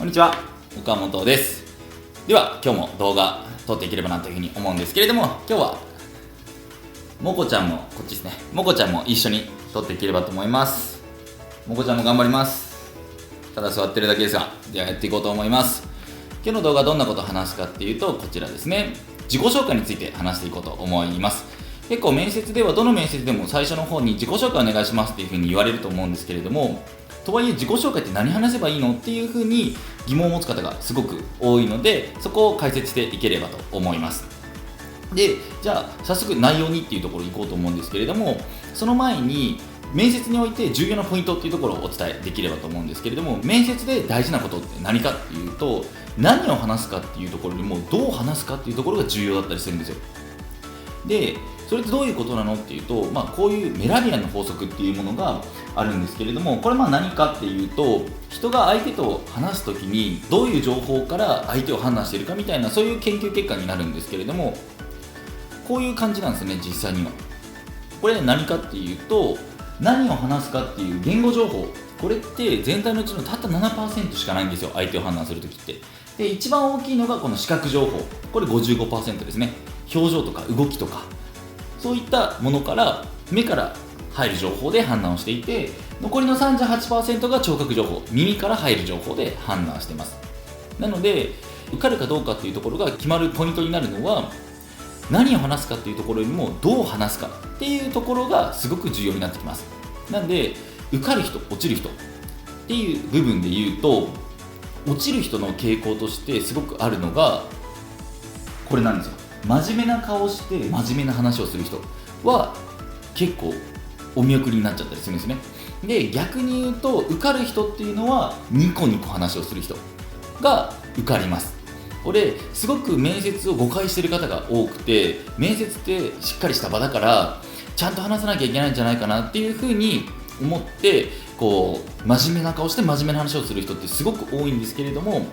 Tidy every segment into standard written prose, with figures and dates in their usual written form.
こんにちは、岡本です。では今日も動画撮っていければなというふうに思うんですけれども、今日はもこちゃんもこっちですね、もこちゃんも一緒に撮っていければと思います。もこちゃんも頑張ります。ただ座ってるだけですが、ではやっていこうと思います。今日の動画はどんなことを話すかっていうと、こちらですね、自己紹介について話していこうと思います。結構面接ではどの面接でも最初の方に自己紹介お願いしますっていうふうに言われると思うんですけれども、とはいえ自己紹介って何話せばいいのっていうふうに疑問を持つ方がすごく多いので、そこを解説していければと思います。で、じゃあ早速内容にっていうところに行こうと思うんですけれども、その前に面接において重要なポイントっていうところをお伝えできればと思うんですけれども、面接で大事なことって何かっていうと、何を話すかっていうところよりもどう話すかっていうところが重要だったりするんですよ。で、それってどういうことなのっていうと、こういうメラビアンの法則っていうものがあるんですけれども、これ何かっていうと、人が相手と話すときにどういう情報から相手を判断しているかみたいな、そういう研究結果になるんですけれども、こういう感じなんですね、実際には。これ何かっていうと、何を話すかっていう言語情報、これって全体のうちのたった 7% しかないんですよ、相手を判断するときって。で、一番大きいのがこの視覚情報、これ 55% ですね。表情とか動きとか、そういったものから目から入る情報で判断をしていて、残りの 38% が聴覚情報、耳から入る情報で判断しています。なので受かるかどうかっていうところが決まるポイントになるのは、何を話すかっていうところよりもどう話すかっていうところがすごく重要になってきます。なので受かる人、落ちる人っていう部分で言うと、落ちる人の傾向としてすごくあるのがこれなんですよ。真面目な顔して真面目な話をする人は結構お見送りになっちゃったりするんですね。で、逆に言うと受かる人っていうのはニコニコ話をする人が受かります。これすごく面接を誤解している方が多くて、面接ってしっかりした場だからちゃんと話さなきゃいけないんじゃないかなっていうふうに思って、真面目な顔して真面目な話をする人ってすごく多いんですけれども、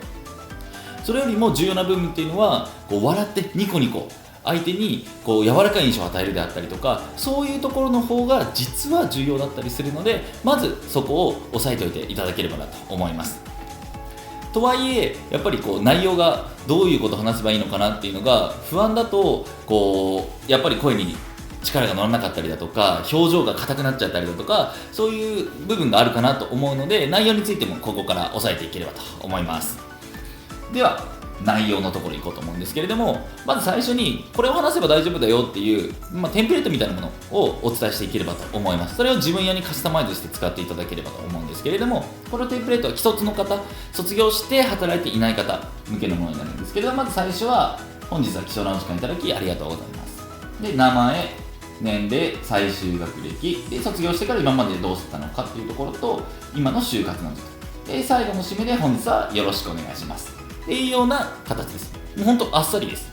それよりも重要な部分っていうのは、笑ってニコニコ相手に柔らかい印象を与えるであったりとか、そういうところの方が実は重要だったりするので、まずそこを押さえておいていただければなと思います。とはいえやっぱり内容がどういうことを話せばいいのかなっていうのが不安だと、やっぱり声に力が乗らなかったりだとか、表情が硬くなっちゃったりだとか、そういう部分があるかなと思うので、内容についてもここから押さえていければと思います。では内容のところに行こうと思うんですけれども、まず最初にこれを話せば大丈夫だよっていう、テンプレートみたいなものをお伝えしていければと思います。それを自分用にカスタマイズして使っていただければと思うんですけれども、このテンプレートは既卒の方、卒業して働いていない方向けのものになるんですけれども、まず最初は本日は貴重なお時間いただきありがとうございます。で、名前、年齢、最終学歴で、卒業してから今までどうしてたのかっていうところと、今の就活の時間で、最後の締めで本日はよろしくお願いしますっていうような形です。もうほんとあっさりです。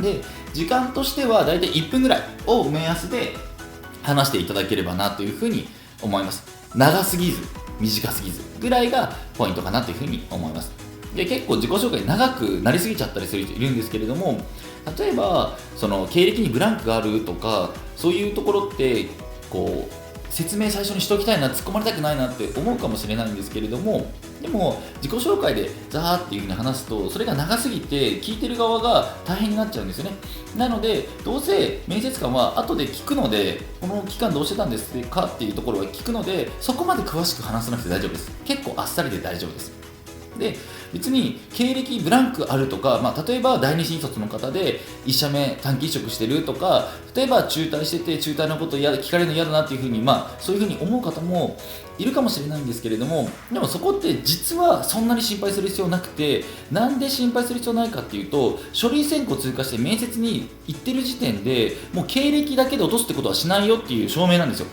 で、時間としてはだいたい1分ぐらいを目安で話していただければなというふうに思います。長すぎず短すぎずぐらいがポイントかなというふうに思います。で、結構自己紹介長くなりすぎちゃったりする人いるんですけれども、例えばその経歴にブランクがあるとか、そういうところって説明最初にしておきたいな、突っ込まれたくないなって思うかもしれないんですけれども、でも自己紹介でザーっていう風に話すと、それが長すぎて聞いてる側が大変になっちゃうんですよね。なのでどうせ面接官は後で聞くので、この期間どうしてたんですかっていうところは聞くので、そこまで詳しく話さなくて大丈夫です。結構あっさりで大丈夫です。で、別に経歴ブランクあるとか、例えば第二新卒の方で1社目短期移植してるとか、例えば中退してて中退のこと聞かれるの嫌だなっていうふうに、そういうふうに思う方もいるかもしれないんですけれども、でもそこって実はそんなに心配する必要なくて、なんで心配する必要ないかっていうと、書類選考通過して面接に行ってる時点でもう経歴だけで落とすってことはしないよっていう証明なんですよ。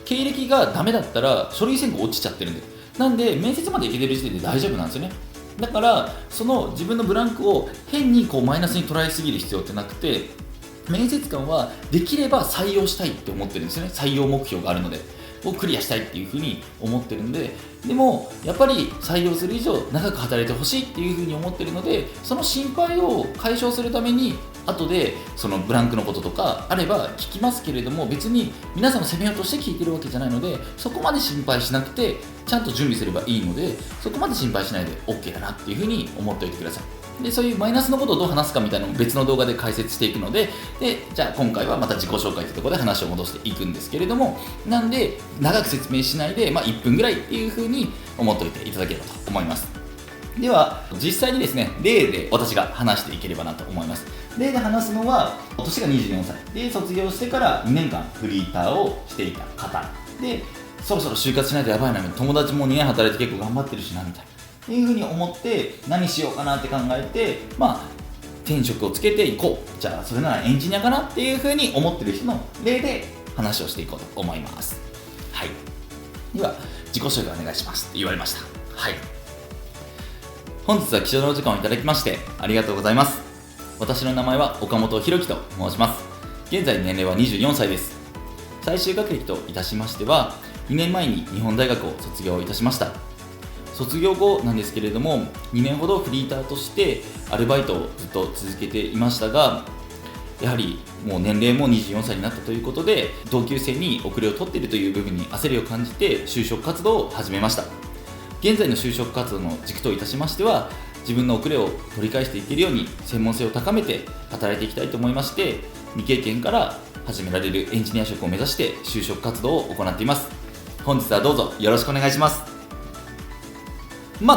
経歴がダメだったら書類選考落ちちゃってるんで、なんで面接まで行けてる時点で大丈夫なんですよね。だからその自分のブランクを変にマイナスに捉えすぎる必要ってなくて、面接官はできれば採用したいって思ってるんですよね。採用目標があるのでをクリアしたいっていうふうに思ってるんで、でもやっぱり採用する以上長く働いてほしいっていうふうに思ってるので、その心配を解消するために後でそのブランクのこととかあれば聞きますけれども、別に皆さんの責めようとして聞いてるわけじゃないので、そこまで心配しなくてちゃんと準備すればいいので、そこまで心配しないで OK だなっていうふうに思っておいてください。でそういうマイナスのことをどう話すかみたいなのも別の動画で解説していくので、じゃあ今回はまた自己紹介というところで話を戻していくんですけれども、なんで長く説明しないで、1分ぐらいっていうふうに思っておいていただければと思います。では実際にですね、例で私が話していければなと思います。例で話すのは、年が24歳で卒業してから2年間フリーターをしていた方で、そろそろ就活しないとやばいな、友達も2年働いて結構頑張ってるしなみたいなっていうふうに思って何しようかなって考えて、転職をつけていこう、じゃあそれならエンジニアかなっていうふうに思ってる人の例で話をしていこうと思います。はい、では自己紹介お願いしますって言われました。はい、本日は貴重なお時間をいただきましてありがとうございます。私の名前は岡本博樹と申します。現在年齢は24歳です。最終学歴といたしましては、2年前に日本大学を卒業いたしました。卒業後なんですけれども、2年ほどフリーターとしてアルバイトをずっと続けていましたが、やはりもう年齢も24歳になったということで、同級生に遅れを取っているという部分に焦りを感じて就職活動を始めました。現在の就職活動の軸といたしましては、自分の遅れを取り返していけるように専門性を高めて働いていきたいと思いまして、未経験から始められるエンジニア職を目指して就職活動を行っています。本日はどうぞよろしくお願いします。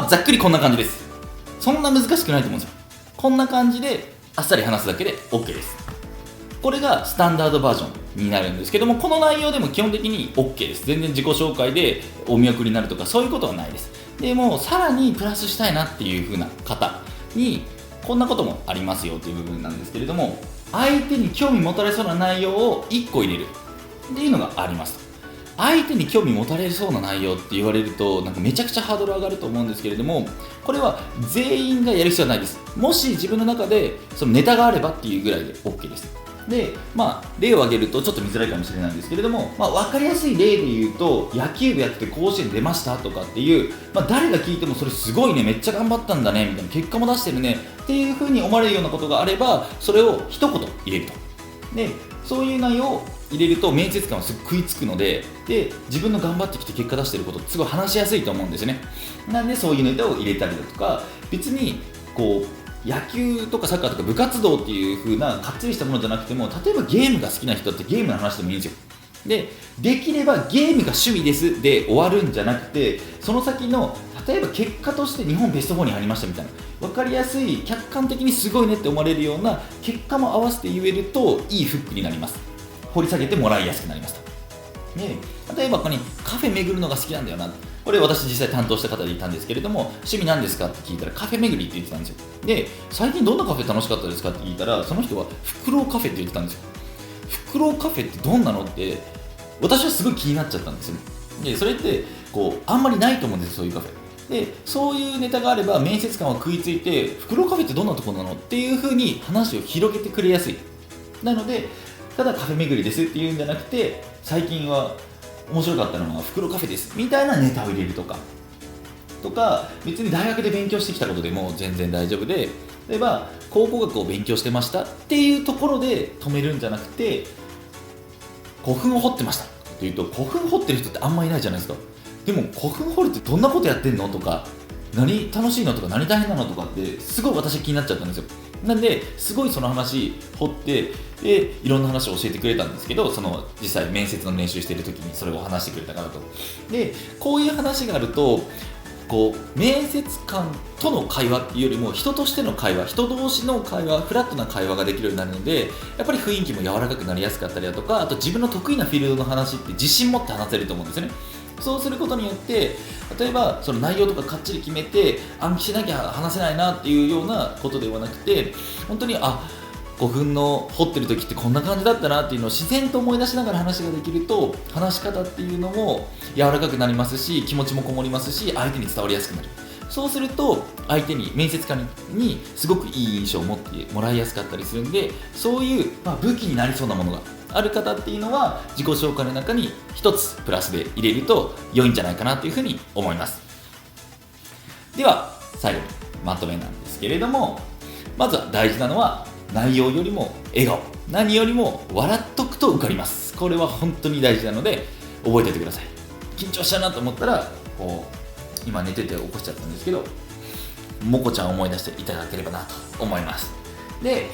ざっくりこんな感じです。そんな難しくないと思うんですよ。こんな感じであっさり話すだけで OK です。これがスタンダードバージョンになるんですけども、この内容でも基本的に OK です。全然自己紹介でお見送りになるとかそういうことはないです。でもさらにプラスしたいなっていう風な方にこんなこともありますよという部分なんですけれども、相手に興味持たれそうな内容を1個入れるっていうのがあります。相手に興味持たれそうな内容って言われるとめちゃくちゃハードル上がると思うんですけれども、これは全員がやる必要はないです。もし自分の中でそのネタがあればっていうぐらいで OK です。で、例を挙げるとちょっと見づらいかもしれないんですけれども、分かりやすい例で言うと、野球部やってて甲子園出ましたとかっていう、誰が聞いてもそれすごいね、めっちゃ頑張ったんだねみたいな、結果も出してるねっていう風に思われるようなことがあれば、それを一言入れると。で、そういう内容を入れると面接官はすぐ食いつくので、自分の頑張ってきて結果出してることすごい話しやすいと思うんですよね。なんでそういうネタを入れたりだとか、別に野球とかサッカーとか部活動っていう風なかっちりしたものじゃなくても、例えばゲームが好きな人ってゲームの話でもいいんですよ。できればゲームが趣味ですで終わるんじゃなくて、その先の例えば結果として日本ベスト4に入りましたみたいな、分かりやすい客観的にすごいねって思われるような結果も合わせて言えるといいフックになります。掘り下げてもらいやすくなりますと。例えばここにカフェ巡るのが好きなんだよな、これ私実際担当した方でいたんですけれども、趣味なんですかって聞いたらカフェ巡りって言ってたんですよ。で、最近どんなカフェ楽しかったですかって聞いたら、その人はフクロウカフェって言ってたんですよ。フクロウカフェってどんなのって私はすごい気になっちゃったんですよ。でそれってあんまりないと思うんですよ、そういうカフェで。そういうネタがあれば面接官は食いついて、フクロウカフェってどんなところなのっていう風に話を広げてくれやすい。なのでただカフェ巡りですっていうんじゃなくて、最近は面白かったのはフクロウカフェですみたいなネタを入れるとか、別に大学で勉強してきたことでも全然大丈夫で、例えば考古学を勉強してましたっていうところで止めるんじゃなくて、古墳を掘ってましたっていうと、古墳掘ってる人ってあんまいないじゃないですか。でも古墳掘るってどんなことやってんのとか、何楽しいのとか何大変なのとかってすごい私気になっちゃったんですよ。なんですごいその話掘って、いろんな話を教えてくれたんですけど、その実際面接の練習している時にそれを話してくれたからと。でこういう話があると、面接官との会話っていうよりも人としての会話、人同士の会話、フラットな会話ができるようになるので、やっぱり雰囲気も柔らかくなりやすかったりだとか、あと自分の得意なフィールドの話って自信持って話せると思うんですよね。そうすることによって、例えばその内容とかかっちり決めて暗記しなきゃ話せないなっていうようなことではなくて、本当に古墳の掘ってる時ってこんな感じだったなっていうのを自然と思い出しながら話ができると、話し方っていうのも柔らかくなりますし、気持ちもこもりますし、相手に伝わりやすくなる。そうすると相手に、面接官にすごくいい印象を持ってもらいやすかったりするんで、そういう、武器になりそうなものがある方っていうのは自己紹介の中に一つプラスで入れると良いんじゃないかなというふうに思います。では最後にまとめなんですけれども、まずは大事なのは内容よりも笑顔、何よりも笑っとくと受かります。これは本当に大事なので覚えておいてください。緊張したなと思ったら今寝てて起こしちゃったんですけど、もこちゃんを思い出していただければなと思います。で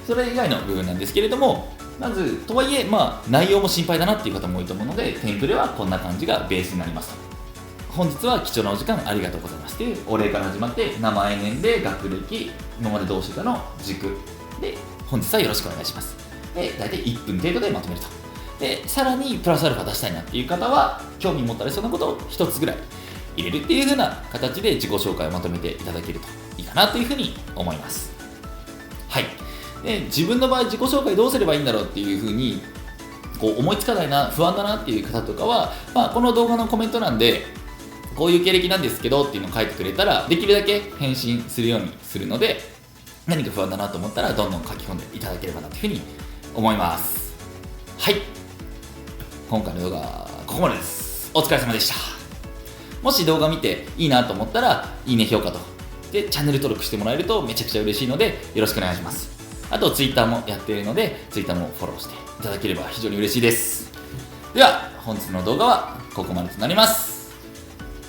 それ以外の部分なんですけれども、まずとはいえ内容も心配だなっていう方も多いと思うので、テンプレはこんな感じがベースになりますと。本日は貴重なお時間ありがとうございますというお礼から始まって、名前年齢学歴今までどうしてたの軸で本日はよろしくお願いします。で大体1分程度でまとめると。でさらにプラスアルファ出したいなっていう方は興味持ったりそうなことを1つぐらい入れるっていう風な形で自己紹介をまとめていただけるといいかなというふうに思います。はい。で自分の場合自己紹介どうすればいいんだろうっていう風に思いつかないな、不安だなっていう方とかは、この動画のコメント欄でこういう経歴なんですけどっていうのを書いてくれたら、できるだけ返信するようにするので、何か不安だなと思ったらどんどん書き込んでいただければなというふうに思います。はい、今回の動画はここまでです。お疲れ様でした。もし動画見ていいなと思ったらいいね、評価とでチャンネル登録してもらえるとめちゃくちゃ嬉しいのでよろしくお願いします。あと Twitter もやっているので Twitter もフォローしていただければ非常に嬉しいです。では本日の動画はここまでとなります。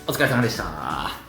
お疲れ様でした。